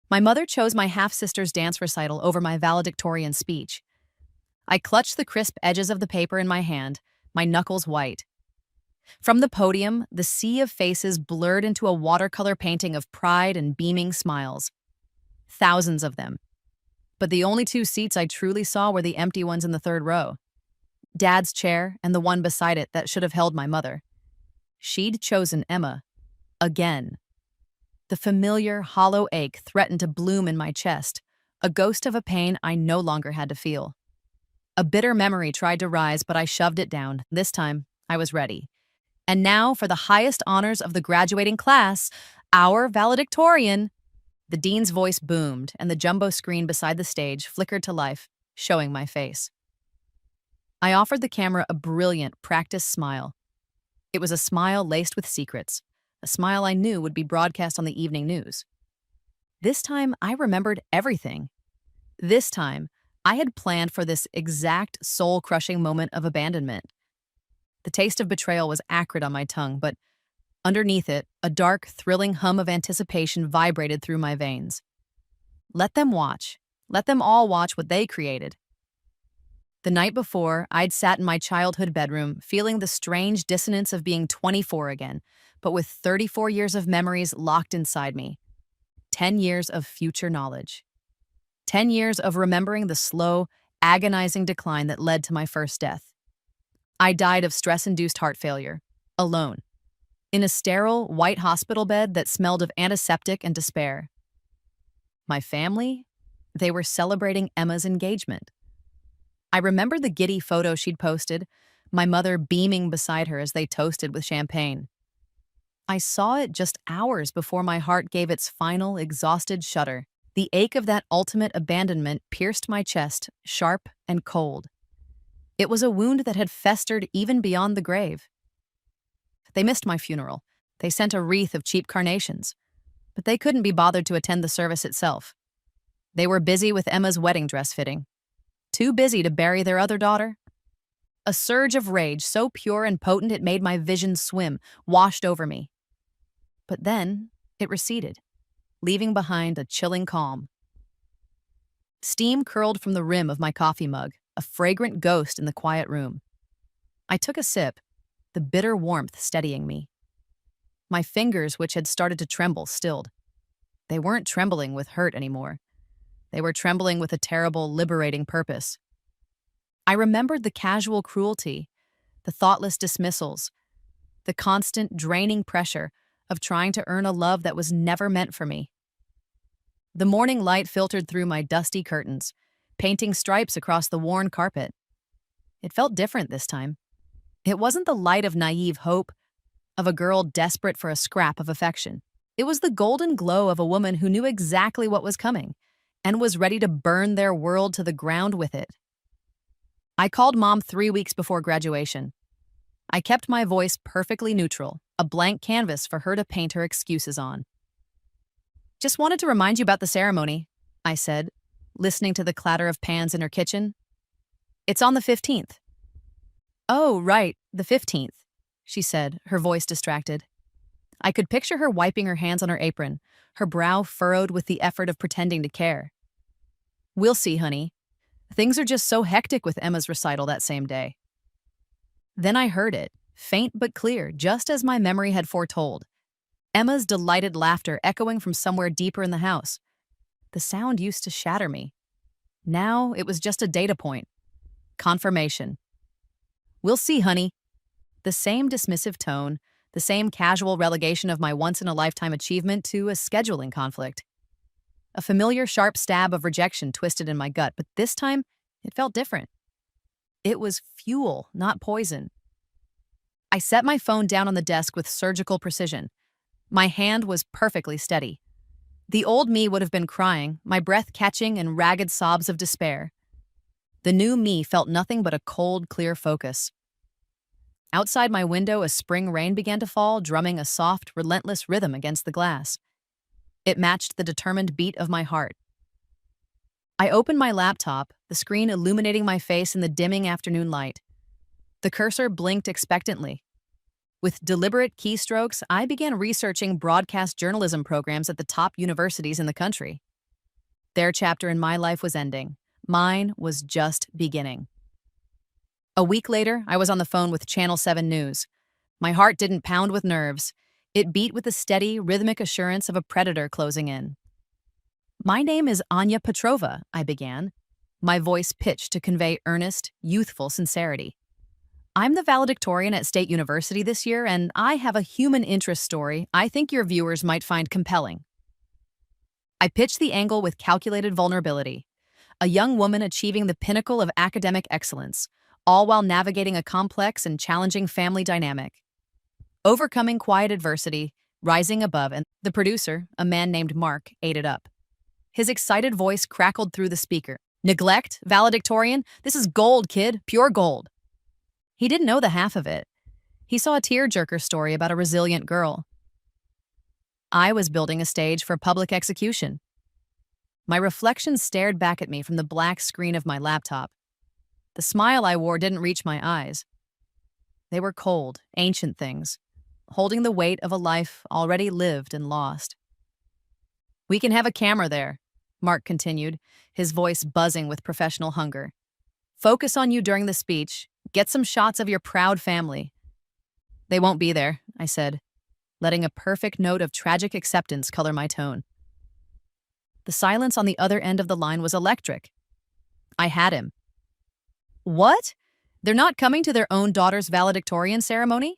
My mother chose my half-sister's dance recital over my valedictorian speech. I clutched the crisp edges of the paper in my hand, my knuckles white. From the podium, the sea of faces blurred into a watercolor painting of pride and beaming smiles. Thousands of them. But the only two seats I truly saw were the empty ones in the third row. Dad's chair and the one beside it that should have held my mother. She'd chosen Emma. Again. The familiar, hollow ache threatened to bloom in my chest, a ghost of a pain I no longer had to feel. A bitter memory tried to rise, but I shoved it down. This time, I was ready. And now, for the highest honors of the graduating class, our valedictorian. The dean's voice boomed, and the jumbo screen beside the stage flickered to life, showing my face. I offered the camera a brilliant, practiced smile. It was a smile laced with secrets, a smile I knew would be broadcast on the evening news. This time, I remembered everything. This time, I had planned for this exact soul-crushing moment of abandonment. The taste of betrayal was acrid on my tongue, but underneath it, a dark, thrilling hum of anticipation vibrated through my veins. Let them watch. Let them all watch what they created. The night before, I'd sat in my childhood bedroom, feeling the strange dissonance of being 24 again, but with 34 years of memories locked inside me. 10 years of future knowledge. 10 years of remembering the slow, agonizing decline that led to my first death. I died of stress-induced heart failure, alone, in a sterile, white hospital bed that smelled of antiseptic and despair. My family? They were celebrating Emma's engagement. I remembered the giddy photo she'd posted, my mother beaming beside her as they toasted with champagne. I saw it just hours before my heart gave its final, exhausted shudder. The ache of that ultimate abandonment pierced my chest, sharp and cold. It was a wound that had festered even beyond the grave. They missed my funeral. They sent a wreath of cheap carnations. But they couldn't be bothered to attend the service itself. They were busy with Emma's wedding dress fitting. Too busy to bury their other daughter. A surge of rage so pure and potent it made my vision swim, washed over me. But then it receded, leaving behind a chilling calm. Steam curled from the rim of my coffee mug, a fragrant ghost in the quiet room. I took a sip, the bitter warmth steadying me. My fingers, which had started to tremble, stilled. They weren't trembling with hurt anymore. They were trembling with a terrible, liberating purpose. I remembered the casual cruelty, the thoughtless dismissals, the constant, draining pressure of trying to earn a love that was never meant for me. The morning light filtered through my dusty curtains, painting stripes across the worn carpet. It felt different this time. It wasn't the light of naive hope, of a girl desperate for a scrap of affection. It was the golden glow of a woman who knew exactly what was coming and was ready to burn their world to the ground with it. I called Mom 3 weeks before graduation. I kept my voice perfectly neutral, a blank canvas for her to paint her excuses on. "Just wanted to remind you about the ceremony," I said, listening to the clatter of pans in her kitchen. "It's on the 15th. "Oh, right, the 15th, she said, her voice distracted. I could picture her wiping her hands on her apron, her brow furrowed with the effort of pretending to care. "We'll see, honey. Things are just so hectic with Emma's recital that same day." Then I heard it, faint but clear, just as my memory had foretold. Emma's delighted laughter echoing from somewhere deeper in the house. The sound used to shatter me. Now it was just a data point. Confirmation. "We'll see, honey." The same dismissive tone, the same casual relegation of my once-in-a-lifetime achievement to a scheduling conflict. A familiar sharp stab of rejection twisted in my gut, but this time it felt different. It was fuel, not poison. I set my phone down on the desk with surgical precision. My hand was perfectly steady. The old me would have been crying, my breath catching in ragged sobs of despair. The new me felt nothing but a cold, clear focus. Outside my window, a spring rain began to fall, drumming a soft, relentless rhythm against the glass. It matched the determined beat of my heart. I opened my laptop, the screen illuminating my face in the dimming afternoon light. The cursor blinked expectantly. With deliberate keystrokes, I began researching broadcast journalism programs at the top universities in the country. Their chapter in my life was ending. Mine was just beginning. A week later, I was on the phone with Channel 7 News. My heart didn't pound with nerves. It beat with the steady, rhythmic assurance of a predator closing in. "My name is Anya Petrova," I began, my voice pitched to convey earnest, youthful sincerity. "I'm the valedictorian at State University this year, and I have a human interest story I think your viewers might find compelling." I pitched the angle with calculated vulnerability. A young woman achieving the pinnacle of academic excellence, all while navigating a complex and challenging family dynamic. Overcoming quiet adversity, rising above, and the producer, a man named Mark, ate it up. His excited voice crackled through the speaker. "Neglect, valedictorian? This is gold, kid, pure gold." He didn't know the half of it. He saw a tearjerker story about a resilient girl. I was building a stage for public execution. My reflection stared back at me from the black screen of my laptop. The smile I wore didn't reach my eyes. They were cold, ancient things, holding the weight of a life already lived and lost. "We can have a camera there," Mark continued, his voice buzzing with professional hunger. "Focus on you during the speech. Get some shots of your proud family." "They won't be there," I said, letting a perfect note of tragic acceptance color my tone. The silence on the other end of the line was electric. I had him. "What? They're not coming to their own daughter's valedictorian ceremony?"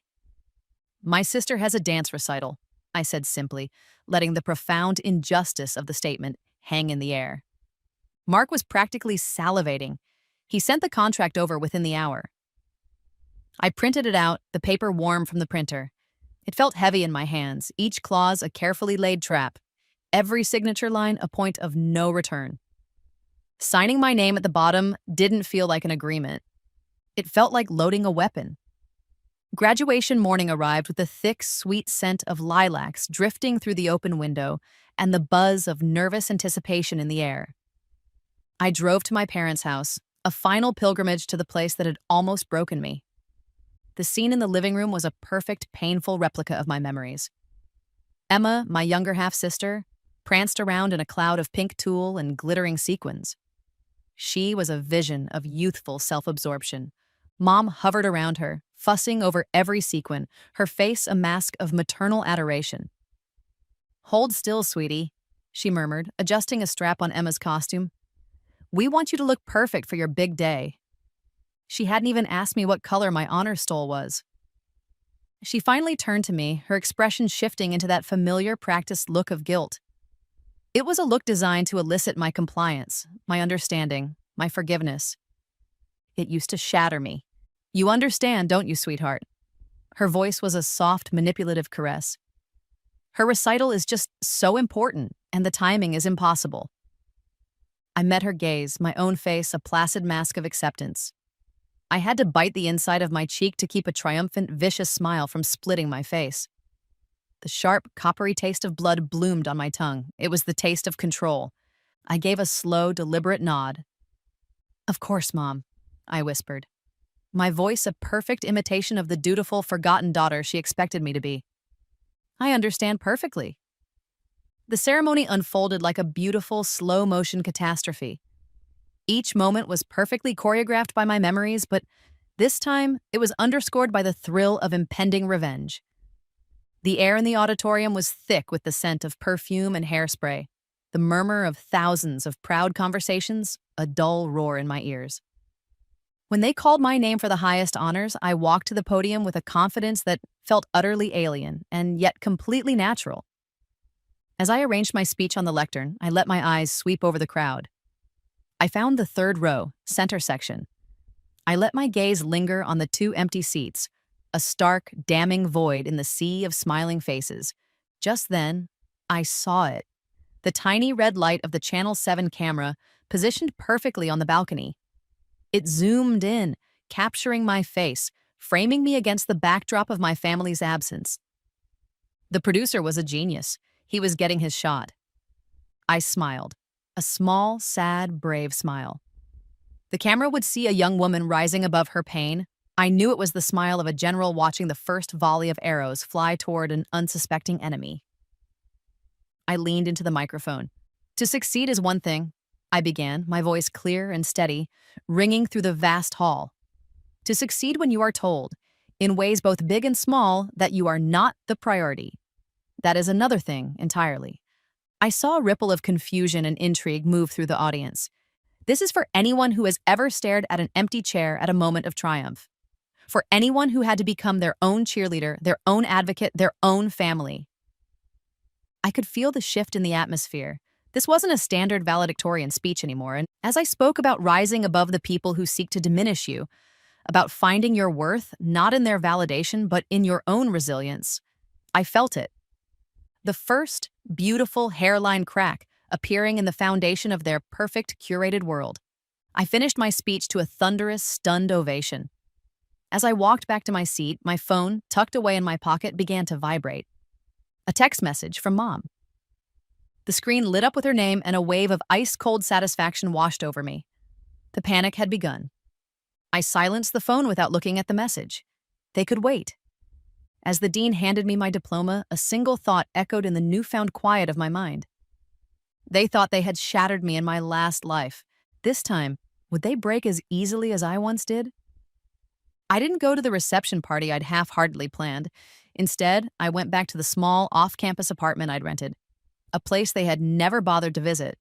"My sister has a dance recital," I said simply, letting the profound injustice of the statement hang in the air. Mark was practically salivating. He sent the contract over within the hour. I printed it out, the paper warm from the printer. It felt heavy in my hands, each clause a carefully laid trap, every signature line a point of no return. Signing my name at the bottom didn't feel like an agreement. It felt like loading a weapon. Graduation morning arrived with the thick, sweet scent of lilacs drifting through the open window and the buzz of nervous anticipation in the air. I drove to my parents' house, a final pilgrimage to the place that had almost broken me. The scene in the living room was a perfect, painful replica of my memories. Emma, my younger half-sister, pranced around in a cloud of pink tulle and glittering sequins. She was a vision of youthful self-absorption. Mom hovered around her, fussing over every sequin, her face a mask of maternal adoration. "Hold still, sweetie," she murmured, adjusting a strap on Emma's costume. "We want you to look perfect for your big day." She hadn't even asked me what color my honor stole was. She finally turned to me, her expression shifting into that familiar, practiced look of guilt. It was a look designed to elicit my compliance, my understanding, my forgiveness. It used to shatter me. "You understand, don't you, sweetheart?" Her voice was a soft, manipulative caress. "Her recital is just so important, and the timing is impossible." I met her gaze, my own face a placid mask of acceptance. I had to bite the inside of my cheek to keep a triumphant, vicious smile from splitting my face. The sharp, coppery taste of blood bloomed on my tongue. It was the taste of control. I gave a slow, deliberate nod. "Of course, Mom," I whispered, my voice a perfect imitation of the dutiful, forgotten daughter she expected me to be. "I understand perfectly." The ceremony unfolded like a beautiful, slow-motion catastrophe. Each moment was perfectly choreographed by my memories, but this time it was underscored by the thrill of impending revenge. The air in the auditorium was thick with the scent of perfume and hairspray, the murmur of thousands of proud conversations, a dull roar in my ears. When they called my name for the highest honors, I walked to the podium with a confidence that felt utterly alien and yet completely natural. As I arranged my speech on the lectern, I let my eyes sweep over the crowd. I found the third row, center section. I let my gaze linger on the two empty seats, a stark, damning void in the sea of smiling faces. Just then, I saw it. The tiny red light of the Channel 7 camera positioned perfectly on the balcony. It zoomed in, capturing my face, framing me against the backdrop of my family's absence. The producer was a genius. He was getting his shot. I smiled. A small, sad, brave smile. The camera would see a young woman rising above her pain. I knew it was the smile of a general watching the first volley of arrows fly toward an unsuspecting enemy. I leaned into the microphone. To succeed is one thing, I began, my voice clear and steady, ringing through the vast hall. To succeed when you are told, in ways both big and small, that you are not the priority. That is another thing entirely. I saw a ripple of confusion and intrigue move through the audience. This is for anyone who has ever stared at an empty chair at a moment of triumph. For anyone who had to become their own cheerleader, their own advocate, their own family. I could feel the shift in the atmosphere. This wasn't a standard valedictorian speech anymore, and as I spoke about rising above the people who seek to diminish you, about finding your worth not in their validation but in your own resilience, I felt it. The first beautiful hairline crack appearing in the foundation of their perfect curated world. I finished my speech to a thunderous, stunned ovation. As I walked back to my seat, my phone, tucked away in my pocket, began to vibrate. A text message from Mom. The screen lit up with her name and a wave of ice-cold satisfaction washed over me. The panic had begun. I silenced the phone without looking at the message. They could wait. As the dean handed me my diploma, a single thought echoed in the newfound quiet of my mind. They thought they had shattered me in my last life. This time, would they break as easily as I once did? I didn't go to the reception party I'd half-heartedly planned. Instead, I went back to the small, off-campus apartment I'd rented, a place they had never bothered to visit.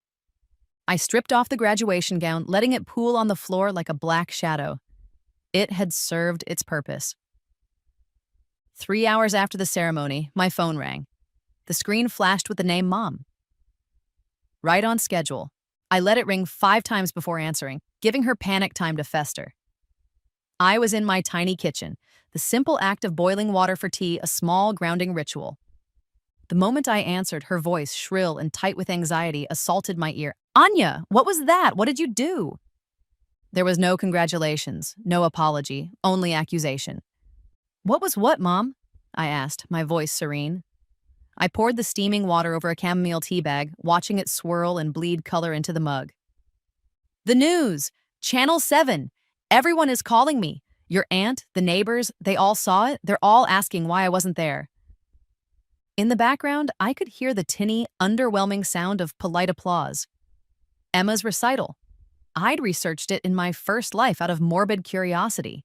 I stripped off the graduation gown, letting it pool on the floor like a black shadow. It had served its purpose. 3 hours after the ceremony, my phone rang. The screen flashed with the name Mom. Right on schedule. I let it ring 5 times before answering, giving her panic time to fester. I was in my tiny kitchen, the simple act of boiling water for tea a small grounding ritual. The moment I answered, her voice, shrill and tight with anxiety, assaulted my ear. "Anya, what was that? What did you do?" There was no congratulations, no apology, only accusation. "What was what, Mom?" I asked, my voice serene. I poured the steaming water over a chamomile tea bag, watching it swirl and bleed color into the mug. "The news! Channel 7! Everyone is calling me. Your aunt, the neighbors, they all saw it. They're all asking why I wasn't there." In the background, I could hear the tinny, underwhelming sound of polite applause. Emma's recital. I'd researched it in my first life out of morbid curiosity.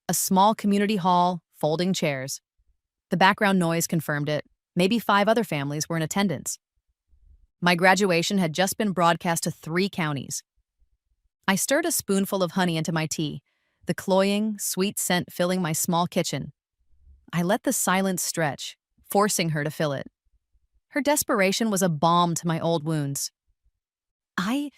A small community hall, folding chairs. The background noise confirmed it. Maybe 5 other families were in attendance. My graduation had just been broadcast to 3 counties. I stirred a spoonful of honey into my tea, the cloying, sweet scent filling my small kitchen. I let the silence stretch, forcing her to fill it. Her desperation was a balm to my old wounds. I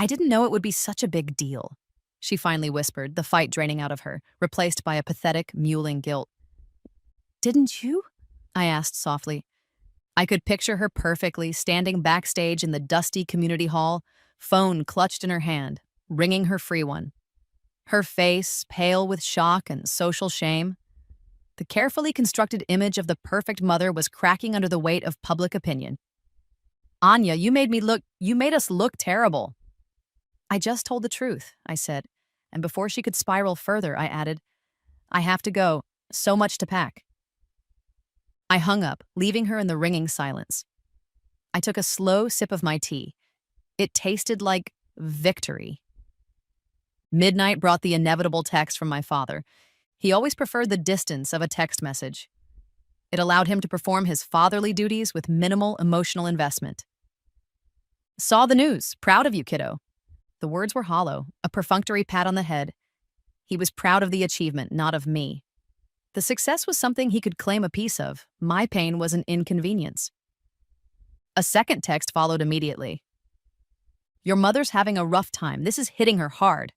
didn't know it would be such a big deal," she finally whispered, the fight draining out of her, replaced by a pathetic, mewling guilt. "Didn't you?" I asked softly. I could picture her perfectly, standing backstage in the dusty community hall, phone clutched in her hand, ringing her free one. Her face, pale with shock and social shame. The carefully constructed image of the perfect mother was cracking under the weight of public opinion. "Anya, you made us look terrible." "I just told the truth," I said, and before she could spiral further, I added, "I have to go. So much to pack." I hung up, leaving her in the ringing silence. I took a slow sip of my tea. It tasted like victory. Midnight brought the inevitable text from my father. He always preferred the distance of a text message. It allowed him to perform his fatherly duties with minimal emotional investment. "Saw the news. Proud of you, kiddo." The words were hollow, a perfunctory pat on the head. He was proud of the achievement, not of me. The success was something he could claim a piece of. My pain was an inconvenience. A second text followed immediately. "Your mother's having a rough time. This is hitting her hard."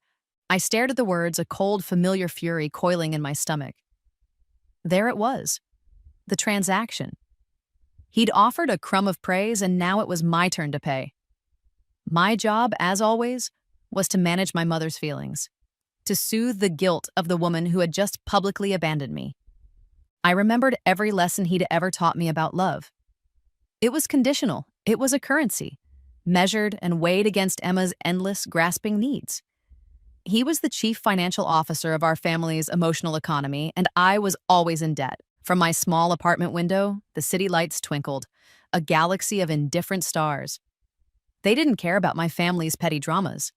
I stared at the words, a cold, familiar fury coiling in my stomach. There it was. The transaction. He'd offered a crumb of praise, and now it was my turn to pay. My job, as always, was to manage my mother's feelings, to soothe the guilt of the woman who had just publicly abandoned me. I remembered every lesson he'd ever taught me about love. It was conditional. It was a currency, measured and weighed against Emma's endless, grasping needs. He was the chief financial officer of our family's emotional economy, and I was always in debt. From my small apartment window, the city lights twinkled, a galaxy of indifferent stars. They didn't care about my family's petty dramas.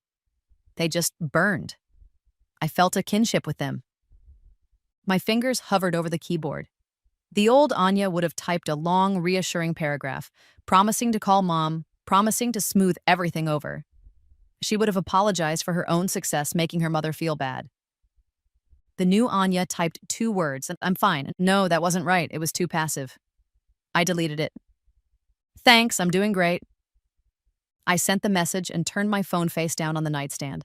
They just burned. I felt a kinship with them. My fingers hovered over the keyboard. The old Anya would have typed a long, reassuring paragraph, promising to call Mom, promising to smooth everything over. She would have apologized for her own success making her mother feel bad. The new Anya typed 2 words, "I'm fine." No, that wasn't right. It was too passive. I deleted it. "Thanks, I'm doing great." I sent the message and turned my phone face down on the nightstand.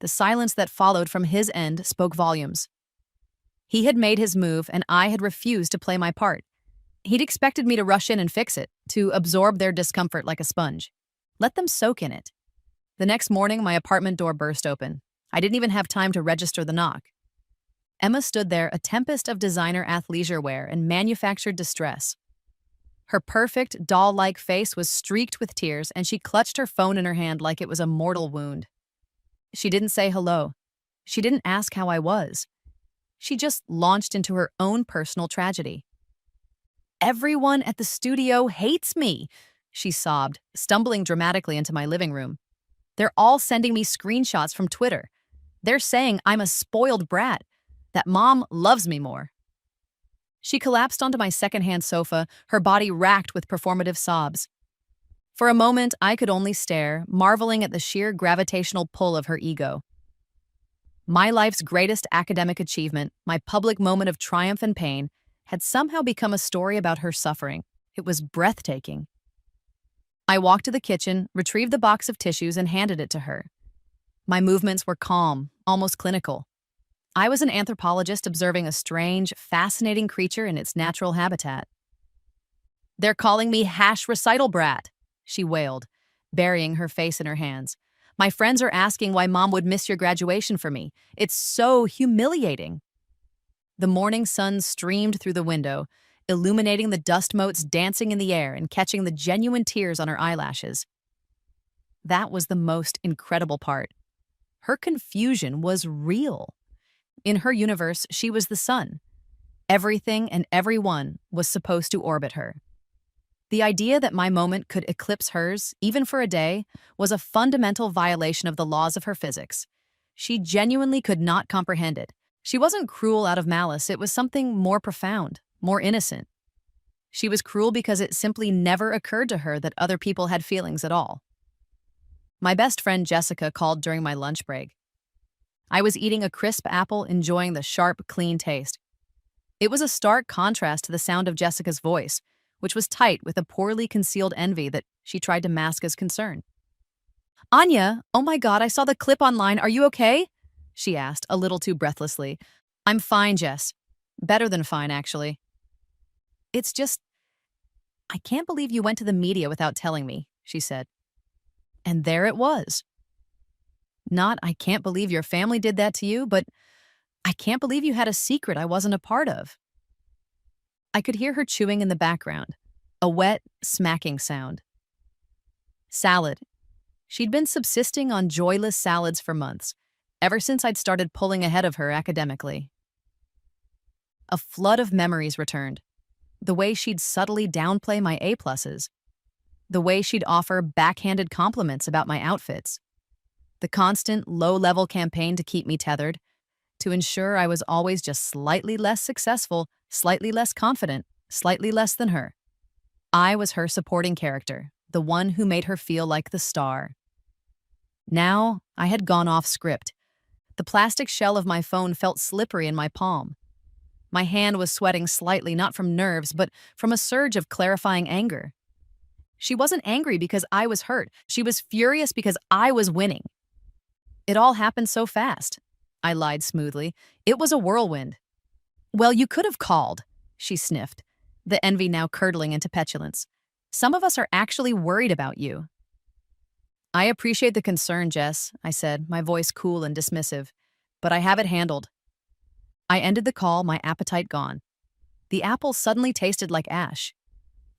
The silence that followed from his end spoke volumes. He had made his move, and I had refused to play my part. He'd expected me to rush in and fix it, to absorb their discomfort like a sponge. Let them soak in it. The next morning, my apartment door burst open. I didn't even have time to register the knock. Emma stood there, a tempest of designer athleisure wear and manufactured distress. Her perfect, doll-like face was streaked with tears, and she clutched her phone in her hand like it was a mortal wound. She didn't say hello. She didn't ask how I was. She just launched into her own personal tragedy. "Everyone at the studio hates me," she sobbed, stumbling dramatically into my living room. "They're all sending me screenshots from Twitter. They're saying I'm a spoiled brat, that Mom loves me more." She collapsed onto my secondhand sofa, her body racked with performative sobs. For a moment, I could only stare, marveling at the sheer gravitational pull of her ego. My life's greatest academic achievement, my public moment of triumph and pain, had somehow become a story about her suffering. It was breathtaking. I walked to the kitchen, retrieved the box of tissues, and handed it to her. My movements were calm, almost clinical. I was an anthropologist observing a strange, fascinating creature in its natural habitat. "They're calling me hash recital brat," she wailed, burying her face in her hands. "My friends are asking why Mom would miss your graduation for me. It's so humiliating." The morning sun streamed through the window, illuminating the dust motes dancing in the air and catching the genuine tears on her eyelashes. That was the most incredible part. Her confusion was real. In her universe, she was the sun. Everything and everyone was supposed to orbit her. The idea that my moment could eclipse hers, even for a day, was a fundamental violation of the laws of her physics. She genuinely could not comprehend it. She wasn't cruel out of malice, it was something more profound, more innocent. She was cruel because it simply never occurred to her that other people had feelings at all. My best friend Jessica called during my lunch break. I was eating a crisp apple, enjoying the sharp, clean taste. It was a stark contrast to the sound of Jessica's voice, which was tight with a poorly concealed envy that she tried to mask as concern. "Anya, oh my God, I saw the clip online. Are you okay?" she asked, a little too breathlessly. "I'm fine, Jess. Better than fine, actually. It's just, I can't believe you went to the media without telling me," she said. And there it was. Not, "I can't believe your family did that to you," but "I can't believe you had a secret I wasn't a part of." I could hear her chewing in the background, a wet, smacking sound. Salad. She'd been subsisting on joyless salads for months, ever since I'd started pulling ahead of her academically. A flood of memories returned. The way she'd subtly downplay my A-pluses. The way she'd offer backhanded compliments about my outfits. The constant, low-level campaign to keep me tethered, to ensure I was always just slightly less successful, slightly less confident, slightly less than her. I was her supporting character, the one who made her feel like the star. Now, I had gone off script. The plastic shell of my phone felt slippery in my palm. My hand was sweating slightly, not from nerves, but from a surge of clarifying anger. She wasn't angry because I was hurt. She was furious because I was winning. It all happened so fast. I lied smoothly. It was a whirlwind. "Well, you could have called," she sniffed, the envy now curdling into petulance. "Some of us are actually worried about you." "I appreciate the concern, Jess," I said, my voice cool and dismissive, "but I have it handled." I ended the call, my appetite gone. The apple suddenly tasted like ash.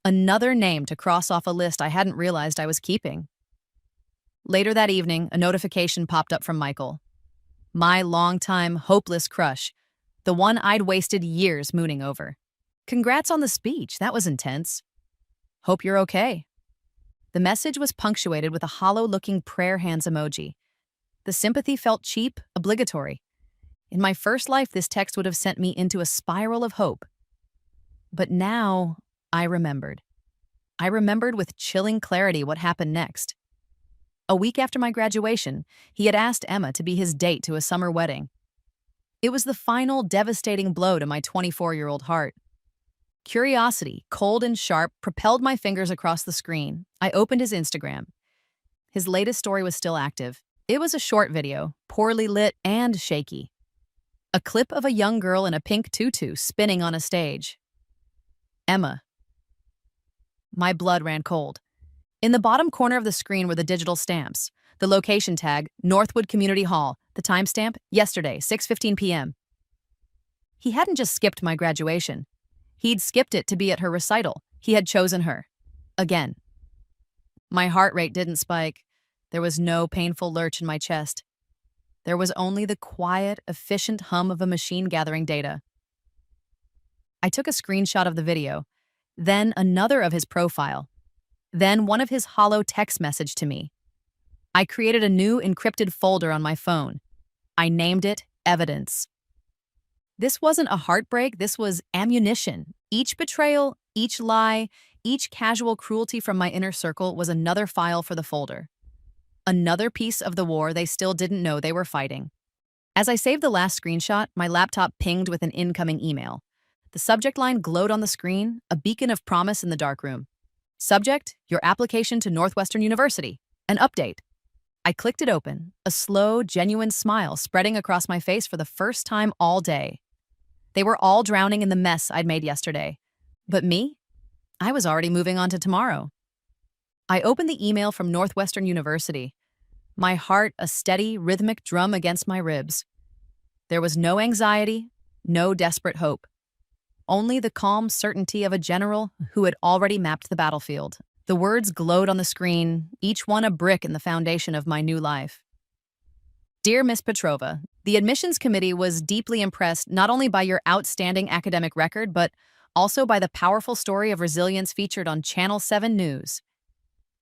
Another name to cross off a list I hadn't realized I was keeping. Later that evening, a notification popped up from Michael. My longtime, hopeless crush, the one I'd wasted years mooning over. "Congrats on the speech, that was intense. Hope you're okay." The message was punctuated with a hollow-looking prayer hands emoji. The sympathy felt cheap, obligatory. In my first life, this text would have sent me into a spiral of hope. But now, I remembered. I remembered with chilling clarity what happened next. A week after my graduation, he had asked Emma to be his date to a summer wedding. It was the final devastating blow to my 24-year-old heart. Curiosity, cold and sharp, propelled my fingers across the screen. I opened his Instagram. His latest story was still active. It was a short video, poorly lit and shaky. A clip of a young girl in a pink tutu spinning on a stage. Emma. My blood ran cold. In the bottom corner of the screen were the digital stamps. The location tag, Northwood Community Hall. The timestamp, yesterday, 6:15 p.m. He hadn't just skipped my graduation. He'd skipped it to be at her recital. He had chosen her. Again. My heart rate didn't spike. There was no painful lurch in my chest. There was only the quiet, efficient hum of a machine gathering data. I took a screenshot of the video, then another of his profile, then one of his hollow text message to me. I created a new encrypted folder on my phone. I named it Evidence. This wasn't a heartbreak, this was ammunition. Each betrayal, each lie, each casual cruelty from my inner circle was another file for the folder. Another piece of the war they still didn't know they were fighting. As I saved the last screenshot, my laptop pinged with an incoming email. The subject line glowed on the screen, a beacon of promise in the darkroom. Subject, your application to Northwestern University. An update. I clicked it open, a slow, genuine smile spreading across my face for the first time all day. They were all drowning in the mess I'd made yesterday. But me? I was already moving on to tomorrow. I opened the email from Northwestern University. My heart a steady, rhythmic drum against my ribs. There was no anxiety, no desperate hope. Only the calm certainty of a general who had already mapped the battlefield. The words glowed on the screen, each one a brick in the foundation of my new life. Dear Miss Petrova, the admissions committee was deeply impressed not only by your outstanding academic record, but also by the powerful story of resilience featured on Channel 7 News.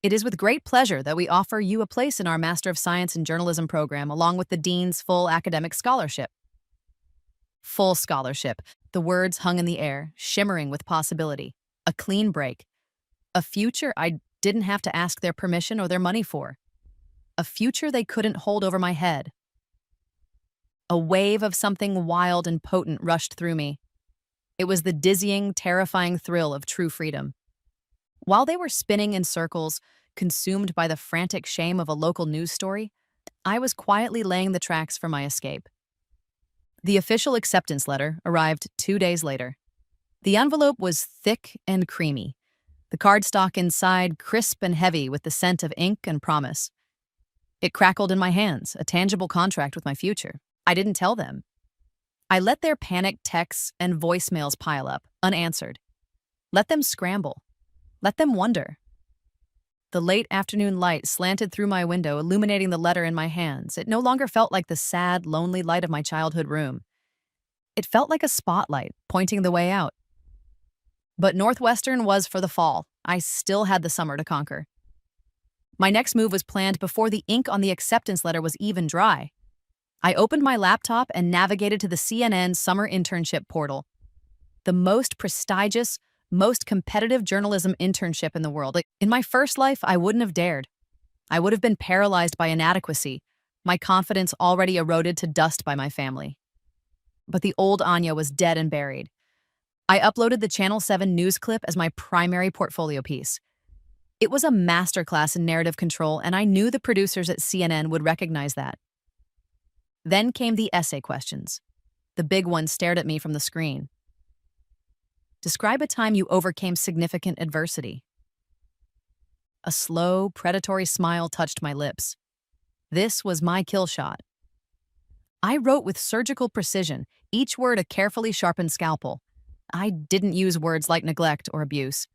It is with great pleasure that we offer you a place in our Master of Science in Journalism program, along with the Dean's full academic scholarship. Full scholarship. The words hung in the air, shimmering with possibility. A clean break. A future I didn't have to ask their permission or their money for. A future they couldn't hold over my head. A wave of something wild and potent rushed through me. It was the dizzying, terrifying thrill of true freedom. While they were spinning in circles, consumed by the frantic shame of a local news story, I was quietly laying the tracks for my escape. The official acceptance letter arrived 2 days later. The envelope was thick and creamy. The cardstock inside crisp and heavy with the scent of ink and promise. It crackled in my hands, a tangible contract with my future. I didn't tell them. I let their panicked texts and voicemails pile up, unanswered. Let them scramble. Let them wonder. The late afternoon light slanted through my window, illuminating the letter in my hands. It no longer felt like the sad, lonely light of my childhood room. It felt like a spotlight, pointing the way out. But Northwestern was for the fall. I still had the summer to conquer. My next move was planned before the ink on the acceptance letter was even dry. I opened my laptop and navigated to the CNN summer internship portal. The most prestigious, most competitive journalism internship in the world. In my first life, I wouldn't have dared. I would have been paralyzed by inadequacy, my confidence already eroded to dust by my family. But the old Anya was dead and buried. I uploaded the Channel 7 news clip as my primary portfolio piece. It was a masterclass in narrative control, and I knew the producers at CNN would recognize that. Then came the essay questions. The big one stared at me from the screen. Describe a time you overcame significant adversity. A slow, predatory smile touched my lips. This was my kill shot. I wrote with surgical precision, each word a carefully sharpened scalpel. I didn't use words like neglect or abuse.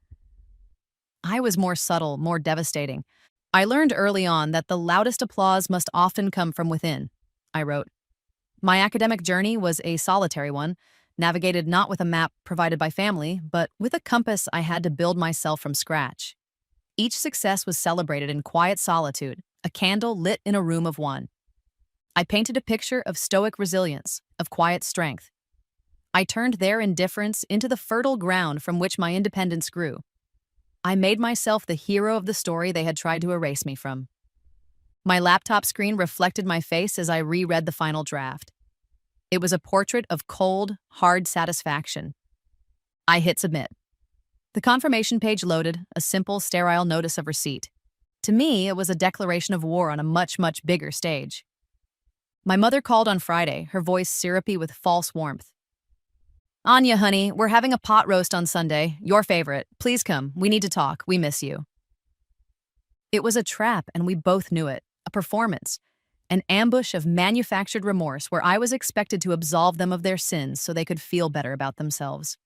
I was more subtle, more devastating. I learned early on that the loudest applause must often come from within, I wrote. My academic journey was a solitary one, navigated not with a map provided by family, but with a compass I had to build myself from scratch. Each success was celebrated in quiet solitude, a candle lit in a room of one. I painted a picture of stoic resilience, of quiet strength. I turned their indifference into the fertile ground from which my independence grew. I made myself the hero of the story they had tried to erase me from. My laptop screen reflected my face as I reread the final draft. It was a portrait of cold, hard satisfaction. I hit submit. The confirmation page loaded, a simple, sterile notice of receipt. To me, it was a declaration of war on a much, much bigger stage. My mother called on Friday, her voice syrupy with false warmth. "Anya, honey, we're having a pot roast on Sunday. Your favorite. Please come. We need to talk. We miss you." It was a trap, and we both knew it. A performance. An ambush of manufactured remorse where I was expected to absolve them of their sins so they could feel better about themselves.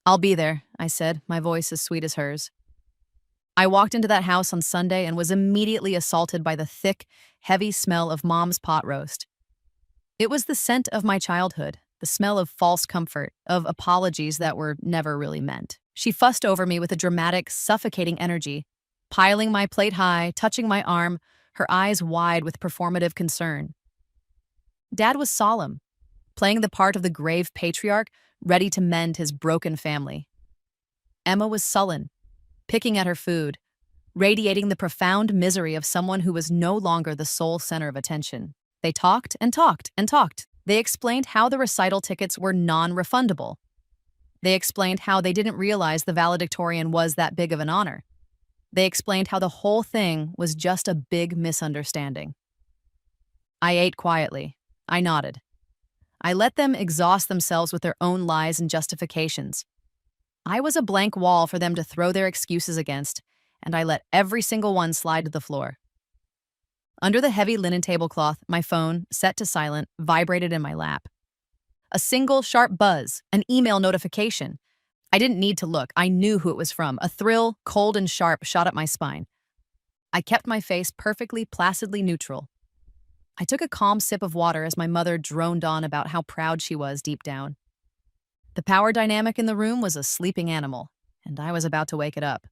"I'll be there," I said, my voice as sweet as hers. I walked into that house on Sunday and was immediately assaulted by the thick, heavy smell of Mom's pot roast. It was the scent of my childhood, the smell of false comfort, of apologies that were never really meant. She fussed over me with a dramatic, suffocating energy, piling my plate high, touching my arm, her eyes wide with performative concern. Dad was solemn, playing the part of the grave patriarch, ready to mend his broken family. Emma was sullen, picking at her food, radiating the profound misery of someone who was no longer the sole center of attention. They talked and talked and talked. They explained how the recital tickets were non-refundable. They explained how they didn't realize the valedictorian was that big of an honor. They explained how the whole thing was just a big misunderstanding. I ate quietly. I nodded. I let them exhaust themselves with their own lies and justifications. I was a blank wall for them to throw their excuses against, and I let every single one slide to the floor. Under the heavy linen tablecloth, my phone, set to silent, vibrated in my lap. A single sharp buzz, an email notification. I didn't need to look. I knew who it was from. A thrill, cold and sharp, shot up my spine. I kept my face perfectly, placidly neutral. I took a calm sip of water as my mother droned on about how proud she was deep down. The power dynamic in the room was a sleeping animal, and I was about to wake it up.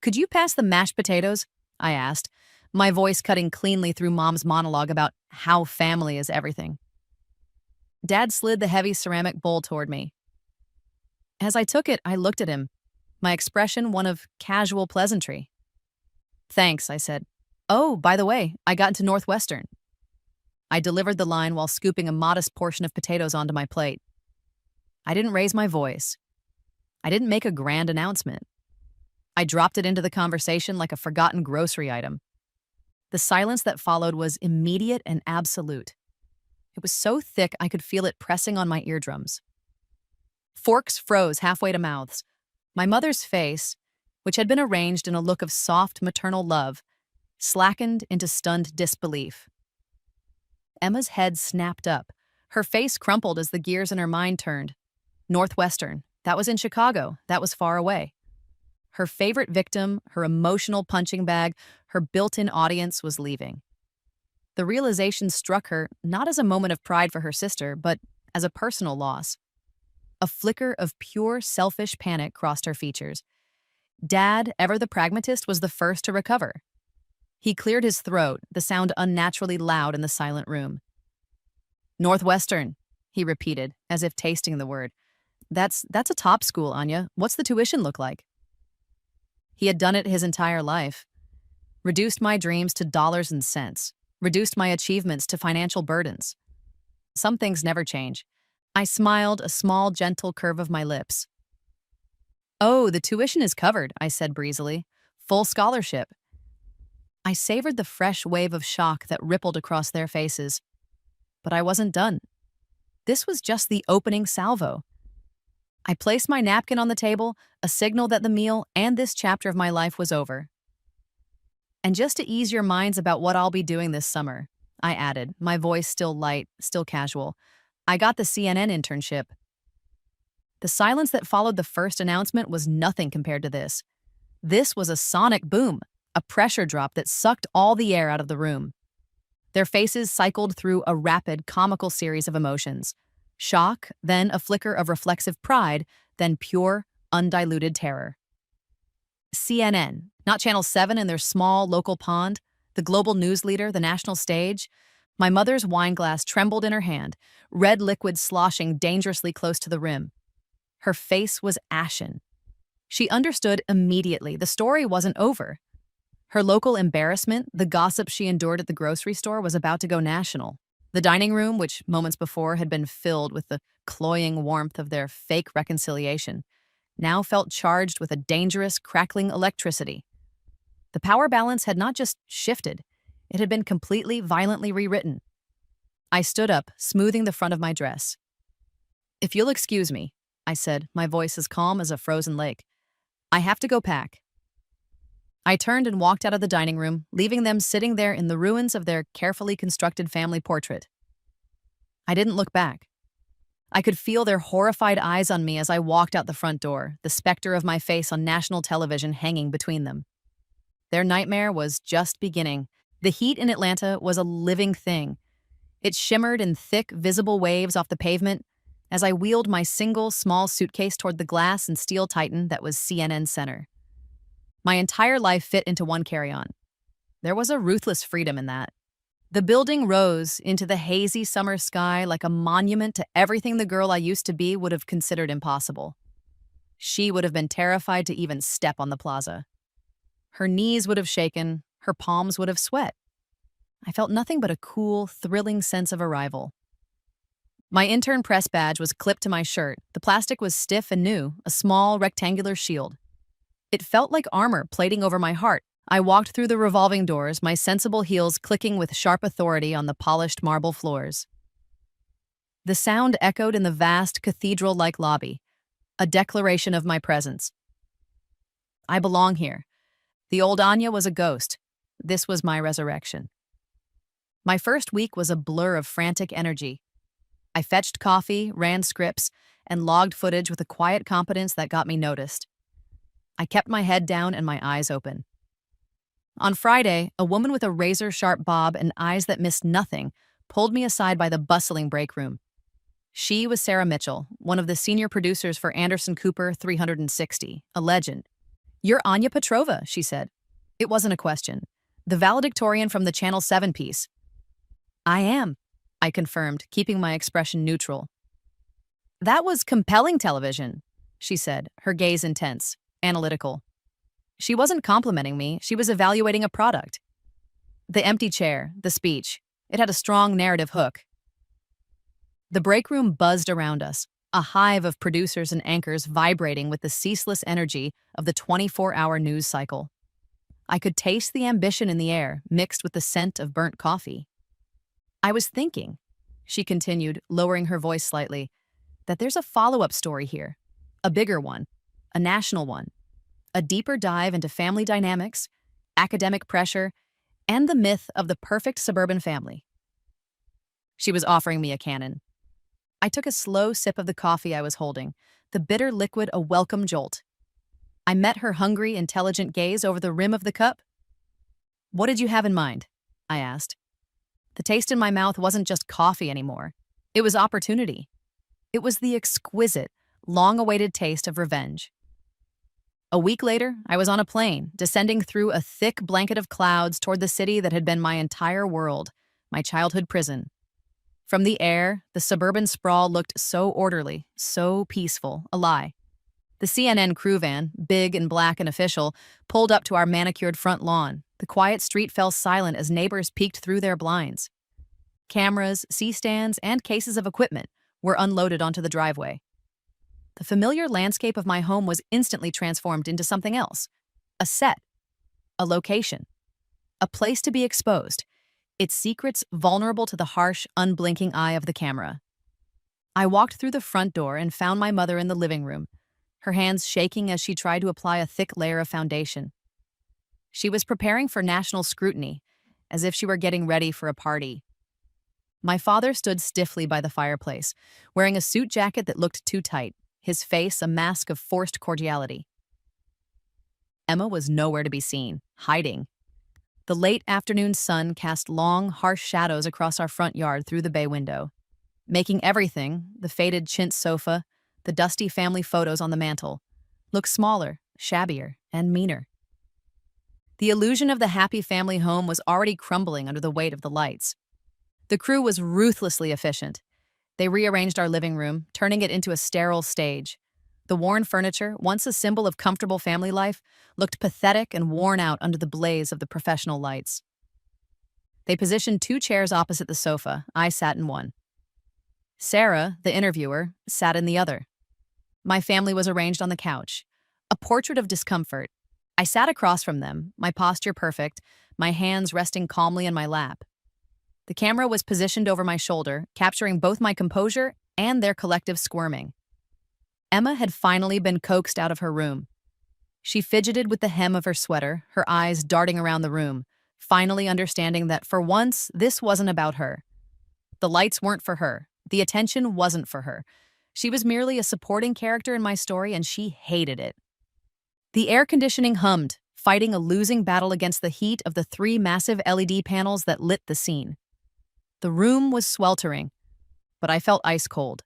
"Could you pass the mashed potatoes?" I asked, my voice cutting cleanly through Mom's monologue about how family is everything. Dad slid the heavy ceramic bowl toward me. As I took it, I looked at him, my expression one of casual pleasantry. "Thanks," I said. "Oh, by the way, I got into Northwestern." I delivered the line while scooping a modest portion of potatoes onto my plate. I didn't raise my voice. I didn't make a grand announcement. I dropped it into the conversation like a forgotten grocery item. The silence that followed was immediate and absolute. It was so thick I could feel it pressing on my eardrums. Forks froze halfway to mouths. My mother's face, which had been arranged in a look of soft maternal love, slackened into stunned disbelief. Emma's head snapped up. Her face crumpled as the gears in her mind turned. Northwestern. That was in Chicago. That was far away. Her favorite victim, her emotional punching bag, her built-in audience was leaving. The realization struck her not as a moment of pride for her sister, but as a personal loss. A flicker of pure, selfish panic crossed her features. Dad, ever the pragmatist, was the first to recover. He cleared his throat, the sound unnaturally loud in the silent room. "Northwestern," he repeated, as if tasting the word. That's a top school, Anya. What's the tuition look like?" He had done it his entire life. Reduced my dreams to dollars and cents. Reduced my achievements to financial burdens. Some things never change. I smiled, a small, gentle curve of my lips. "Oh, the tuition is covered," I said breezily. "Full scholarship." I savored the fresh wave of shock that rippled across their faces. But I wasn't done. This was just the opening salvo. I placed my napkin on the table, a signal that the meal and this chapter of my life was over. "And just to ease your minds about what I'll be doing this summer," I added, my voice still light, still casual, "I got the CNN internship." The silence that followed the first announcement was nothing compared to this. This was a sonic boom, a pressure drop that sucked all the air out of the room. Their faces cycled through a rapid, comical series of emotions. Shock, then a flicker of reflexive pride, then pure, undiluted terror. CNN, not Channel 7 in their small local pond, the global news leader, the national stage. My mother's wine glass trembled in her hand, red liquid sloshing dangerously close to the rim. Her face was ashen. She understood immediately the story wasn't over. Her local embarrassment, the gossip she endured at the grocery store, was about to go national. The dining room, which moments before had been filled with the cloying warmth of their fake reconciliation, now felt charged with a dangerous, crackling electricity. The power balance had not just shifted, it had been completely, violently rewritten. I stood up, smoothing the front of my dress. "If you'll excuse me," I said, my voice as calm as a frozen lake. "I have to go pack." I turned and walked out of the dining room, leaving them sitting there in the ruins of their carefully constructed family portrait. I didn't look back. I could feel their horrified eyes on me as I walked out the front door, the specter of my face on national television hanging between them. Their nightmare was just beginning. The heat in Atlanta was a living thing. It shimmered in thick, visible waves off the pavement as I wheeled my single, small suitcase toward the glass and steel titan that was CNN Center. My entire life fit into one carry-on. There was a ruthless freedom in that. The building rose into the hazy summer sky like a monument to everything the girl I used to be would have considered impossible. She would have been terrified to even step on the plaza. Her knees would have shaken, her palms would have sweat. I felt nothing but a cool, thrilling sense of arrival. My intern press badge was clipped to my shirt. The plastic was stiff and new, a small, rectangular shield. It felt like armor plating over my heart. I walked through the revolving doors, my sensible heels clicking with sharp authority on the polished marble floors. The sound echoed in the vast, cathedral-like lobby, a declaration of my presence. I belong here. The old Anya was a ghost. This was my resurrection. My first week was a blur of frantic energy. I fetched coffee, ran scripts, and logged footage with a quiet competence that got me noticed. I kept my head down and my eyes open. On Friday, a woman with a razor-sharp bob and eyes that missed nothing pulled me aside by the bustling break room. She was Sarah Mitchell, one of the senior producers for Anderson Cooper 360, a legend. "You're Anya Petrova," she said. It wasn't a question. The valedictorian from the Channel 7 piece. "I am," I confirmed, keeping my expression neutral. "That was compelling television," she said, her gaze intense, analytical. She wasn't complimenting me, she was evaluating a product. The empty chair, the speech, it had a strong narrative hook. The break room buzzed around us, a hive of producers and anchors vibrating with the ceaseless energy of the 24-hour news cycle. I could taste the ambition in the air, mixed with the scent of burnt coffee. "I was thinking," she continued, lowering her voice slightly, "that there's a follow-up story here. A bigger one. A national one. A deeper dive into family dynamics, academic pressure, and the myth of the perfect suburban family." She was offering me a cannon. I took a slow sip of the coffee I was holding, the bitter liquid a welcome jolt. I met her hungry, intelligent gaze over the rim of the cup. "What did you have in mind?" I asked. The taste in my mouth wasn't just coffee anymore. It was opportunity. It was the exquisite, long-awaited taste of revenge. A week later, I was on a plane, descending through a thick blanket of clouds toward the city that had been my entire world, my childhood prison. From the air, the suburban sprawl looked so orderly, so peaceful, a lie. The CNN crew van, big and black and official, pulled up to our manicured front lawn. The quiet street fell silent as neighbors peeked through their blinds. Cameras, C-stands, and cases of equipment were unloaded onto the driveway. The familiar landscape of my home was instantly transformed into something else. A set. A location. A place to be exposed. Its secrets vulnerable to the harsh, unblinking eye of the camera. I walked through the front door and found my mother in the living room, her hands shaking as she tried to apply a thick layer of foundation. She was preparing for national scrutiny, as if she were getting ready for a party. My father stood stiffly by the fireplace, wearing a suit jacket that looked too tight, his face a mask of forced cordiality. Emma was nowhere to be seen, hiding. The late afternoon sun cast long, harsh shadows across our front yard through the bay window, making everything, the faded chintz sofa, the dusty family photos on the mantel, look smaller, shabbier. and meaner. The illusion of the happy family home was already crumbling under the weight of the lights. The crew was ruthlessly efficient. They rearranged our living room, turning it into a sterile stage. The worn furniture, once a symbol of comfortable family life, looked pathetic and worn out under the blaze of the professional lights. They positioned 2 chairs opposite the sofa. I sat in one. Sarah, the interviewer, sat in the other. My family was arranged on the couch. A portrait of discomfort. I sat across from them, my posture perfect, my hands resting calmly in my lap. The camera was positioned over my shoulder, capturing both my composure and their collective squirming. Emma had finally been coaxed out of her room. She fidgeted with the hem of her sweater, her eyes darting around the room, finally understanding that for once, this wasn't about her. The lights weren't for her. The attention wasn't for her. She was merely a supporting character in my story, and she hated it. The air conditioning hummed, fighting a losing battle against the heat of the 3 massive LED panels that lit the scene. The room was sweltering, but I felt ice cold.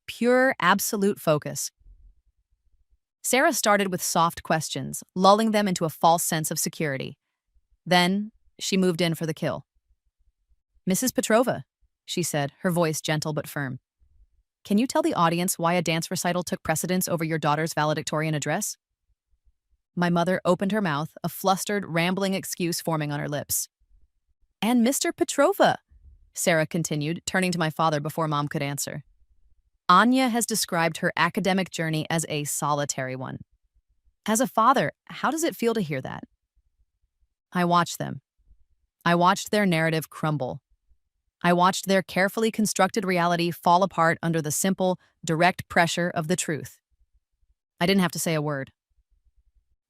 Pure, absolute focus. Sarah started with soft questions, lulling them into a false sense of security. Then, she moved in for the kill. "Mrs. Petrova," she said, her voice gentle but firm. "Can you tell the audience why a dance recital took precedence over your daughter's valedictorian address?" My mother opened her mouth, a flustered, rambling excuse forming on her lips. "And Mr. Petrova," Sarah continued, turning to my father before Mom could answer. "Anya has described her academic journey as a solitary one. As a father, how does it feel to hear that?" I watched them. I watched their narrative crumble. I watched their carefully constructed reality fall apart under the simple, direct pressure of the truth. I didn't have to say a word.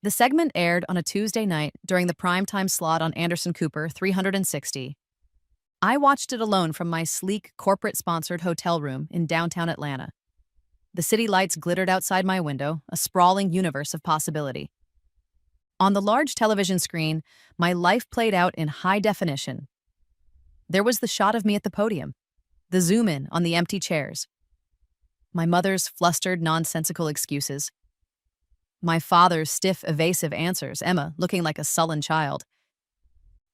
The segment aired on a Tuesday night during the primetime slot on Anderson Cooper 360. I watched it alone from my sleek, corporate-sponsored hotel room in downtown Atlanta. The city lights glittered outside my window, a sprawling universe of possibility. On the large television screen, my life played out in high definition. There was the shot of me at the podium, the zoom-in on the empty chairs, my mother's flustered, nonsensical excuses, my father's stiff, evasive answers, Emma looking like a sullen child.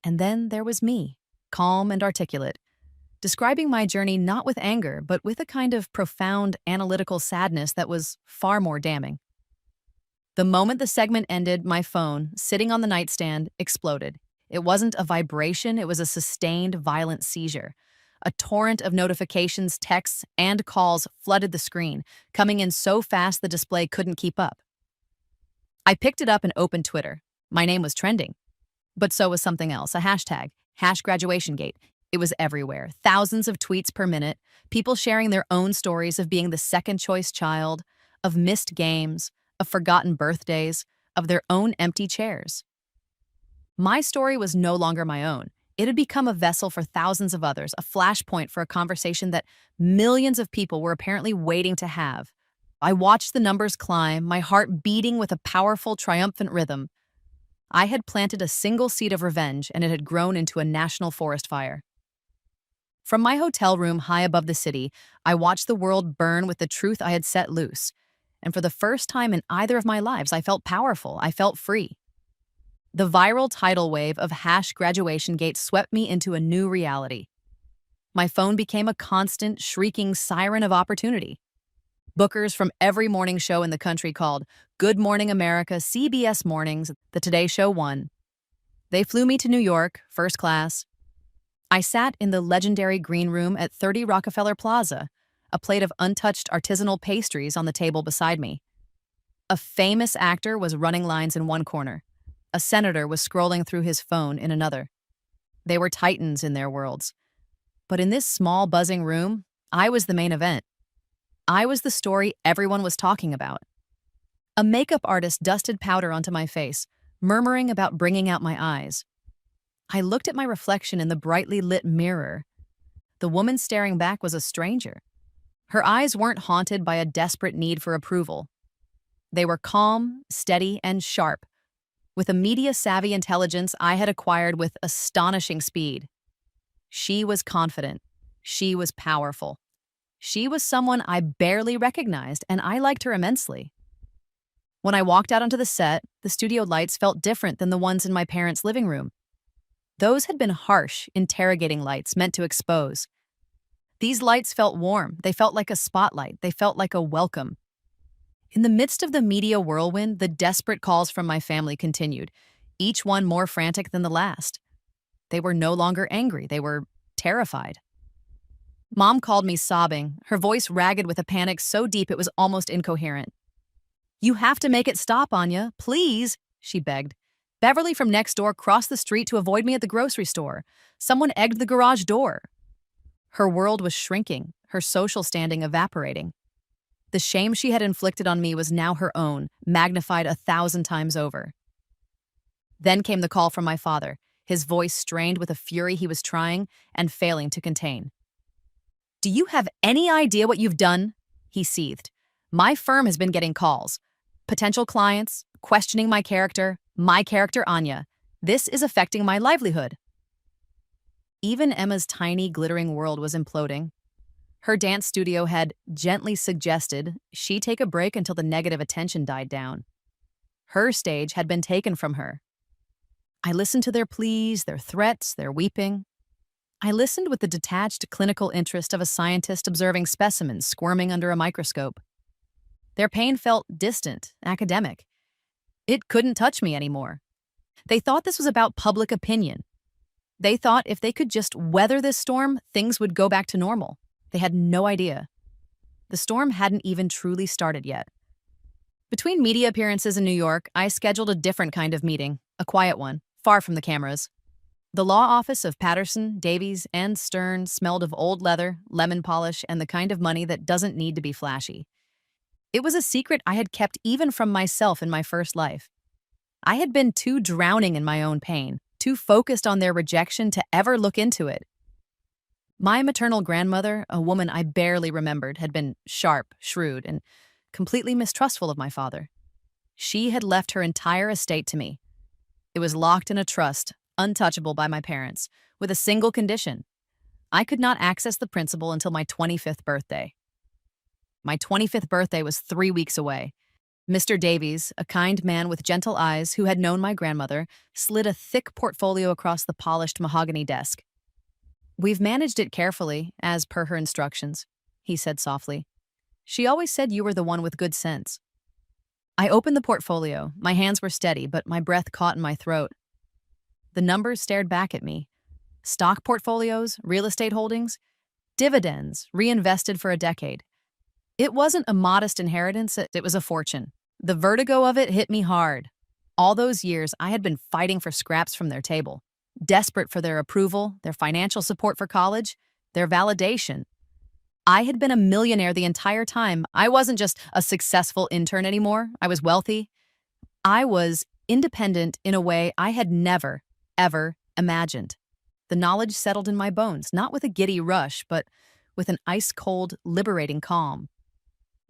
And then there was me, calm and articulate, describing my journey not with anger, but with a kind of profound, analytical sadness that was far more damning. The moment the segment ended, my phone, sitting on the nightstand, exploded. It wasn't a vibration, it was a sustained, violent seizure. A torrent of notifications, texts, and calls flooded the screen, coming in so fast the display couldn't keep up. I picked it up and opened Twitter. My name was trending. But so was something else, a hashtag, #GraduationGate. It was everywhere, thousands of tweets per minute, people sharing their own stories of being the second-choice child, of missed games, of forgotten birthdays, of their own empty chairs. My story was no longer my own. It had become a vessel for thousands of others, a flashpoint for a conversation that millions of people were apparently waiting to have. I watched the numbers climb, my heart beating with a powerful, triumphant rhythm. I had planted a single seed of revenge, and it had grown into a national forest fire. From my hotel room high above the city, I watched the world burn with the truth I had set loose. And for the first time in either of my lives, I felt powerful, I felt free. The viral tidal wave of #GraduationGate swept me into a new reality. My phone became a constant, shrieking siren of opportunity. Bookers from every morning show in the country called Good Morning America, CBS Mornings, The Today Show 1. They flew me to New York, first class. I sat in the legendary green room at 30 Rockefeller Plaza, a plate of untouched artisanal pastries on the table beside me. A famous actor was running lines in one corner. A senator was scrolling through his phone in another. They were titans in their worlds. But in this small, buzzing room, I was the main event. I was the story everyone was talking about. A makeup artist dusted powder onto my face, murmuring about bringing out my eyes. I looked at my reflection in the brightly lit mirror. The woman staring back was a stranger. Her eyes weren't haunted by a desperate need for approval. They were calm, steady, and sharp, with a media-savvy intelligence I had acquired with astonishing speed. She was confident. She was powerful. She was someone I barely recognized, and I liked her immensely. When I walked out onto the set, the studio lights felt different than the ones in my parents' living room. Those had been harsh, interrogating lights meant to expose. These lights felt warm. They felt like a spotlight. They felt like a welcome. In the midst of the media whirlwind, the desperate calls from my family continued, each one more frantic than the last. They were no longer angry. They were terrified. Mom called me sobbing, her voice ragged with a panic so deep it was almost incoherent. "You have to make it stop, Anya. Please," she begged. "Beverly from next door crossed the street to avoid me at the grocery store. Someone egged the garage door." Her world was shrinking, her social standing evaporating. The shame she had inflicted on me was now her own, magnified 1,000 times over. Then came the call from my father, his voice strained with a fury he was trying and failing to contain. "Do you have any idea what you've done?" he seethed. "My firm has been getting calls. Potential clients, questioning my character, Anya. This is affecting my livelihood." Even Emma's tiny, glittering world was imploding. Her dance studio had gently suggested she take a break until the negative attention died down. Her stage had been taken from her. I listened to their pleas, their threats, their weeping. I listened with the detached clinical interest of a scientist observing specimens squirming under a microscope. Their pain felt distant, academic. It couldn't touch me anymore. They thought this was about public opinion. They thought if they could just weather this storm, things would go back to normal. They had no idea. The storm hadn't even truly started yet. Between media appearances in New York, I scheduled a different kind of meeting, a quiet one, far from the cameras. The law office of Patterson, Davies, and Stern smelled of old leather, lemon polish, and the kind of money that doesn't need to be flashy. It was a secret I had kept even from myself in my first life. I had been too drowning in my own pain, too focused on their rejection to ever look into it. My maternal grandmother, a woman I barely remembered, had been sharp, shrewd, and completely mistrustful of my father. She had left her entire estate to me. It was locked in a trust, untouchable by my parents, with a single condition. I could not access the principal until my 25th birthday. My 25th birthday was 3 weeks away. Mr. Davies, a kind man with gentle eyes who had known my grandmother, slid a thick portfolio across the polished mahogany desk. "We've managed it carefully, as per her instructions," he said softly. "She always said you were the one with good sense." I opened the portfolio. My hands were steady, but my breath caught in my throat. The numbers stared back at me. Stock portfolios, real estate holdings, dividends reinvested for a decade. It wasn't a modest inheritance, it was a fortune. The vertigo of it hit me hard. All those years, I had been fighting for scraps from their table, desperate for their approval, their financial support for college, their validation. I had been a millionaire the entire time. I wasn't just a successful intern anymore. I was wealthy. I was independent in a way I had never, ever imagined. The knowledge settled in my bones, not with a giddy rush, but with an ice-cold, liberating calm.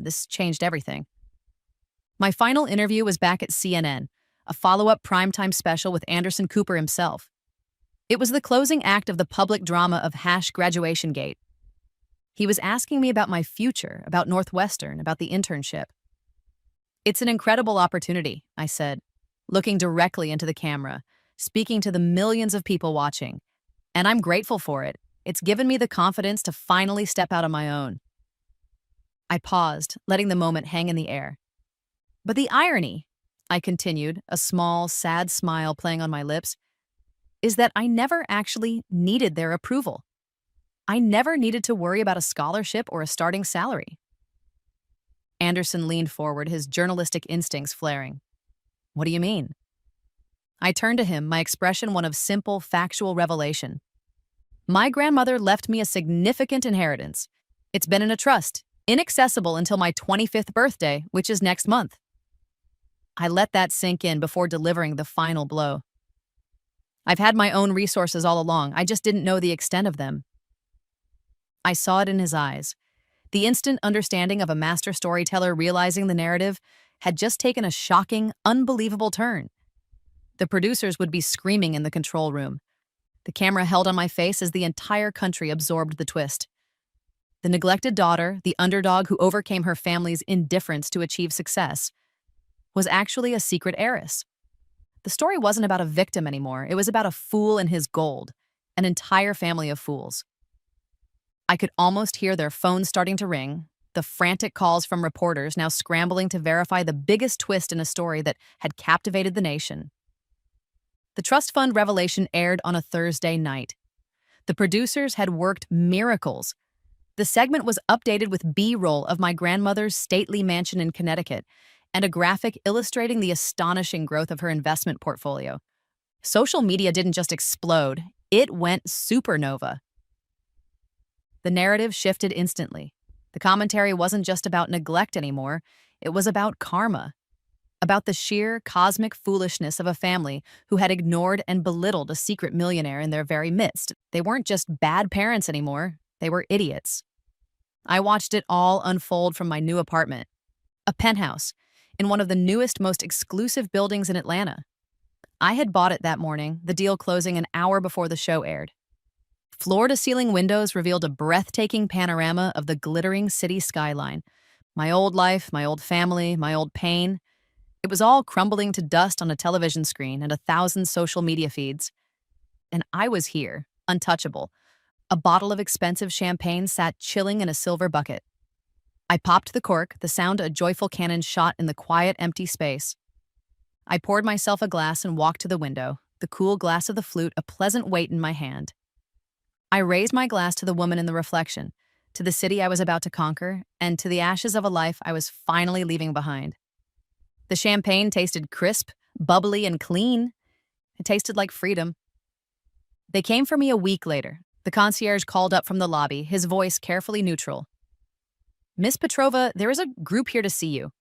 This changed everything. My final interview was back at CNN, a follow-up primetime special with Anderson Cooper himself. It was the closing act of the public drama of Graduation Gate. He was asking me about my future, about Northwestern, about the internship. "It's an incredible opportunity," I said, looking directly into the camera, speaking to the millions of people watching. "And I'm grateful for it. It's given me the confidence to finally step out on my own." I paused, letting the moment hang in the air. "But the irony," I continued, a small, sad smile playing on my lips, "is that I never actually needed their approval. I never needed to worry about a scholarship or a starting salary." Anderson leaned forward, his journalistic instincts flaring. "What do you mean?" I turned to him, my expression one of simple, factual revelation. "My grandmother left me a significant inheritance. It's been in a trust, inaccessible until my 25th birthday, which is next month." I let that sink in before delivering the final blow. "I've had my own resources all along. I just didn't know the extent of them." I saw it in his eyes. The instant understanding of a master storyteller realizing the narrative had just taken a shocking, unbelievable turn. The producers would be screaming in the control room. The camera held on my face as the entire country absorbed the twist. The neglected daughter, the underdog who overcame her family's indifference to achieve success. was actually a secret heiress. The story wasn't about a victim anymore. It was about a fool and his gold, an entire family of fools. I could almost hear their phones starting to ring, the frantic calls from reporters now scrambling to verify the biggest twist in a story that had captivated the nation. The trust fund revelation aired on a Thursday night. The producers had worked miracles. The segment was updated with B-roll of my grandmother's stately mansion in Connecticut and a graphic illustrating the astonishing growth of her investment portfolio. Social media didn't just explode, it went supernova. The narrative shifted instantly. The commentary wasn't just about neglect anymore, it was about karma, about the sheer cosmic foolishness of a family who had ignored and belittled a secret millionaire in their very midst. They weren't just bad parents anymore, they were idiots. I watched it all unfold from my new apartment, a penthouse in one of the newest, most exclusive buildings in Atlanta. I had bought it that morning, the deal closing an hour before the show aired. Floor-to-ceiling windows revealed a breathtaking panorama of the glittering city skyline. My old life, my old family, my old pain. It was all crumbling to dust on a television screen and 1,000 social media feeds. And I was here, untouchable. A bottle of expensive champagne sat chilling in a silver bucket. I popped the cork, the sound a joyful cannon shot in the quiet, empty space. I poured myself a glass and walked to the window, the cool glass of the flute a pleasant weight in my hand. I raised my glass to the woman in the reflection, to the city I was about to conquer, and to the ashes of a life I was finally leaving behind. The champagne tasted crisp, bubbly, and clean. It tasted like freedom. They came for me a week later. The concierge called up from the lobby, his voice carefully neutral. "Miss Petrova, there is a group here to see you.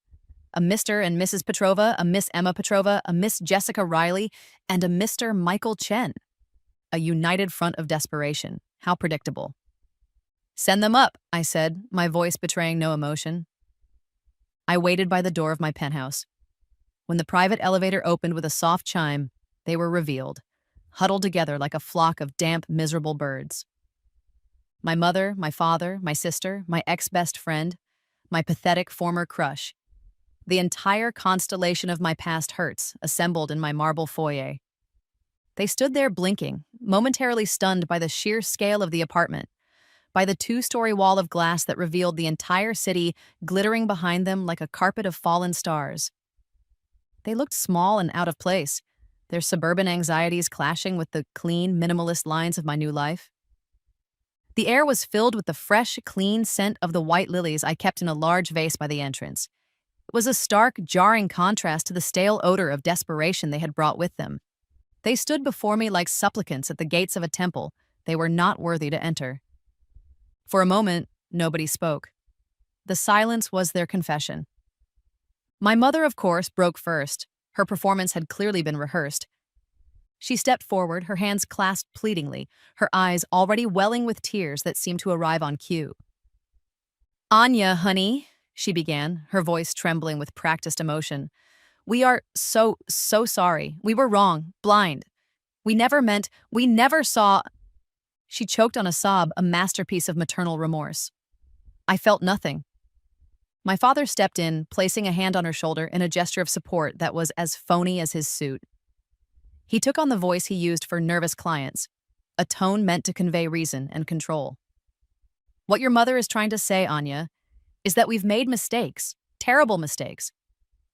A Mr. and Mrs. Petrova, a Miss Emma Petrova, a Miss Jessica Riley, and a Mr. Michael Chen." A united front of desperation. How predictable. "Send them up," I said, my voice betraying no emotion. I waited by the door of my penthouse. When the private elevator opened with a soft chime, they were revealed, huddled together like a flock of damp, miserable birds. My mother, my father, my sister, my ex-best friend, my pathetic former crush. The entire constellation of my past hurts assembled in my marble foyer. They stood there blinking, momentarily stunned by the sheer scale of the apartment, by the 2-story wall of glass that revealed the entire city glittering behind them like a carpet of fallen stars. They looked small and out of place, their suburban anxieties clashing with the clean, minimalist lines of my new life. The air was filled with the fresh, clean scent of the white lilies I kept in a large vase by the entrance. It was a stark, jarring contrast to the stale odor of desperation they had brought with them. They stood before me like supplicants at the gates of a temple they were not worthy to enter. For a moment, nobody spoke. The silence was their confession. My mother, of course, broke first. Her performance had clearly been rehearsed. She stepped forward, her hands clasped pleadingly, her eyes already welling with tears that seemed to arrive on cue. "Anya, honey," she began, her voice trembling with practiced emotion. "We are so sorry. We were wrong, blind. We never saw—" She choked on a sob, a masterpiece of maternal remorse. I felt nothing. My father stepped in, placing a hand on her shoulder in a gesture of support that was as phony as his suit. He took on the voice he used for nervous clients, a tone meant to convey reason and control. "What your mother is trying to say, Anya, is that we've made mistakes, terrible mistakes.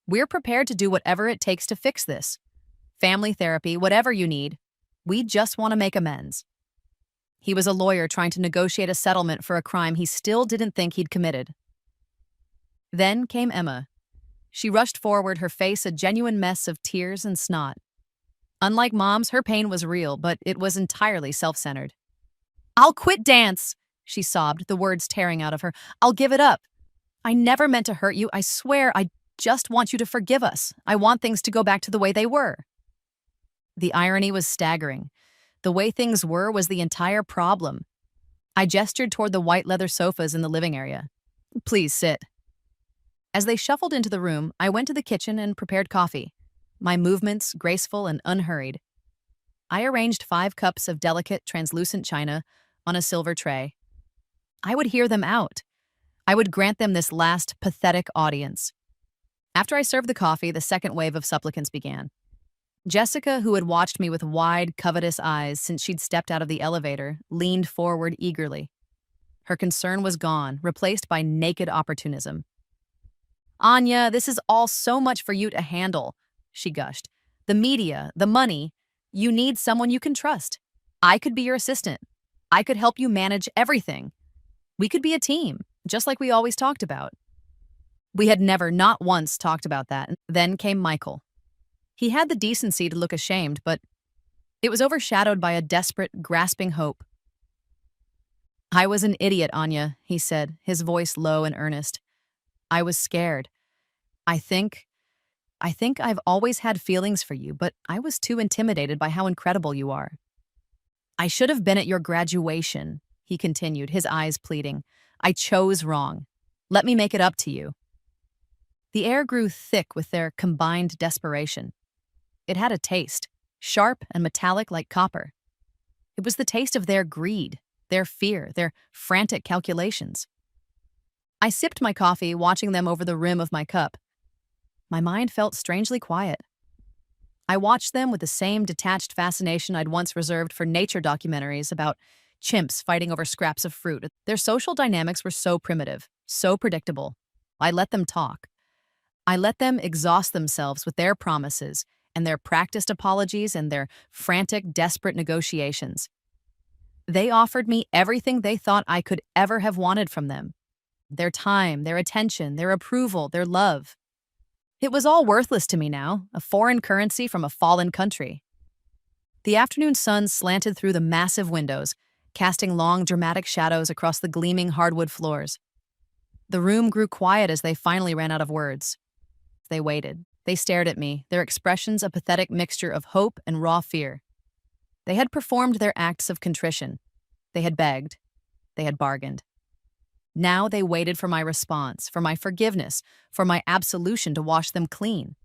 We're prepared to do whatever it takes to fix this. Family therapy, whatever you need. We just want to make amends." He was a lawyer trying to negotiate a settlement for a crime he still didn't think he'd committed. Then came Emma. She rushed forward, her face a genuine mess of tears and snot. Unlike Mom's, her pain was real, but it was entirely self-centered. "I'll quit dance," she sobbed, the words tearing out of her. "I'll give it up. I never meant to hurt you, I swear. I just want you to forgive us. I want things to go back to the way they were." The irony was staggering. The way things were was the entire problem. I gestured toward the white leather sofas in the living area. "Please sit." As they shuffled into the room, I went to the kitchen and prepared coffee, my movements graceful and unhurried. I arranged 5 cups of delicate, translucent china on a silver tray. I would hear them out. I would grant them this last pathetic audience. After I served the coffee, the second wave of supplicants began. Jessica, who had watched me with wide, covetous eyes since she'd stepped out of the elevator, leaned forward eagerly. Her concern was gone, replaced by naked opportunism. "Anya, this is all so much for you to handle," she gushed. "The media, the money. You need someone you can trust. I could be your assistant. I could help you manage everything. We could be a team, just like we always talked about." We had never, not once, talked about that. Then came Michael. He had the decency to look ashamed, but it was overshadowed by a desperate, grasping hope. "I was an idiot, Anya," he said, his voice low and earnest. "I was scared. I think I've always had feelings for you, but I was too intimidated by how incredible you are. I should have been at your graduation," he continued, his eyes pleading. "I chose wrong. Let me make it up to you." The air grew thick with their combined desperation. It had a taste, sharp and metallic like copper. It was the taste of their greed, their fear, their frantic calculations. I sipped my coffee, watching them over the rim of my cup. My mind felt strangely quiet. I watched them with the same detached fascination I'd once reserved for nature documentaries about chimps fighting over scraps of fruit. Their social dynamics were so primitive, so predictable. I let them talk. I let them exhaust themselves with their promises and their practiced apologies and their frantic, desperate negotiations. They offered me everything they thought I could ever have wanted from them. Their time, their attention, their approval, their love. It was all worthless to me now, a foreign currency from a fallen country. The afternoon sun slanted through the massive windows, casting long, dramatic shadows across the gleaming hardwood floors. The room grew quiet as they finally ran out of words. They waited. They stared at me, their expressions a pathetic mixture of hope and raw fear. They had performed their acts of contrition. They had begged. They had bargained. Now they waited for my response, for my forgiveness, for my absolution to wash them clean.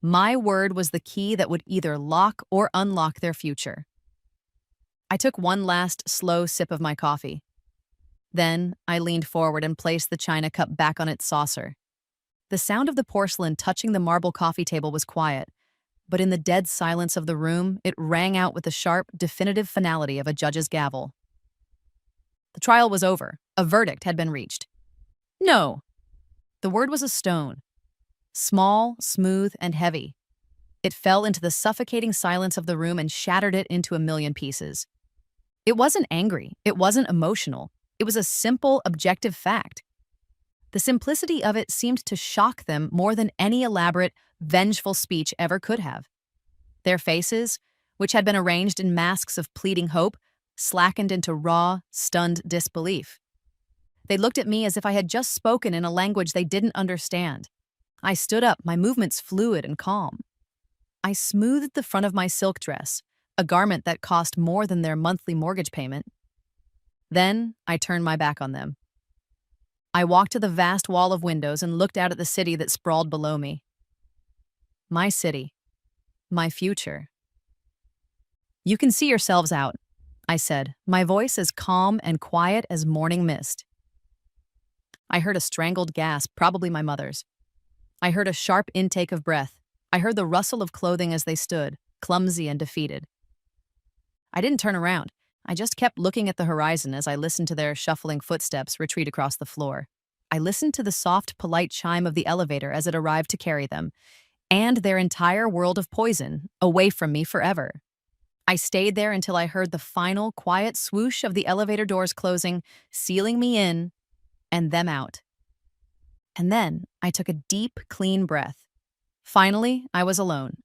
My word was the key that would either lock or unlock their future. I took one last slow sip of my coffee. Then I leaned forward and placed the china cup back on its saucer. The sound of the porcelain touching the marble coffee table was quiet, but in the dead silence of the room, it rang out with the sharp, definitive finality of a judge's gavel. The trial was over. A verdict had been reached. No. The word was a stone. Small, smooth, and heavy. It fell into the suffocating silence of the room and shattered it into a million pieces. It wasn't angry. It wasn't emotional. It was a simple, objective fact. The simplicity of it seemed to shock them more than any elaborate, vengeful speech ever could have. Their faces, which had been arranged in masks of pleading hope, slackened into raw, stunned disbelief. They looked at me as if I had just spoken in a language they didn't understand. I stood up, my movements fluid and calm. I smoothed the front of my silk dress, a garment that cost more than their monthly mortgage payment. Then I turned my back on them. I walked to the vast wall of windows and looked out at the city that sprawled below me. My city. My future. "You can see yourselves out," I said, my voice as calm and quiet as morning mist. I heard a strangled gasp, probably my mother's. I heard a sharp intake of breath. I heard the rustle of clothing as they stood, clumsy and defeated. I didn't turn around. I just kept looking at the horizon as I listened to their shuffling footsteps retreat across the floor. I listened to the soft, polite chime of the elevator as it arrived to carry them, and their entire world of poison away from me forever. I stayed there until I heard the final, quiet swoosh of the elevator doors closing, sealing me in, and them out. And then I took a deep, clean breath. Finally, I was alone,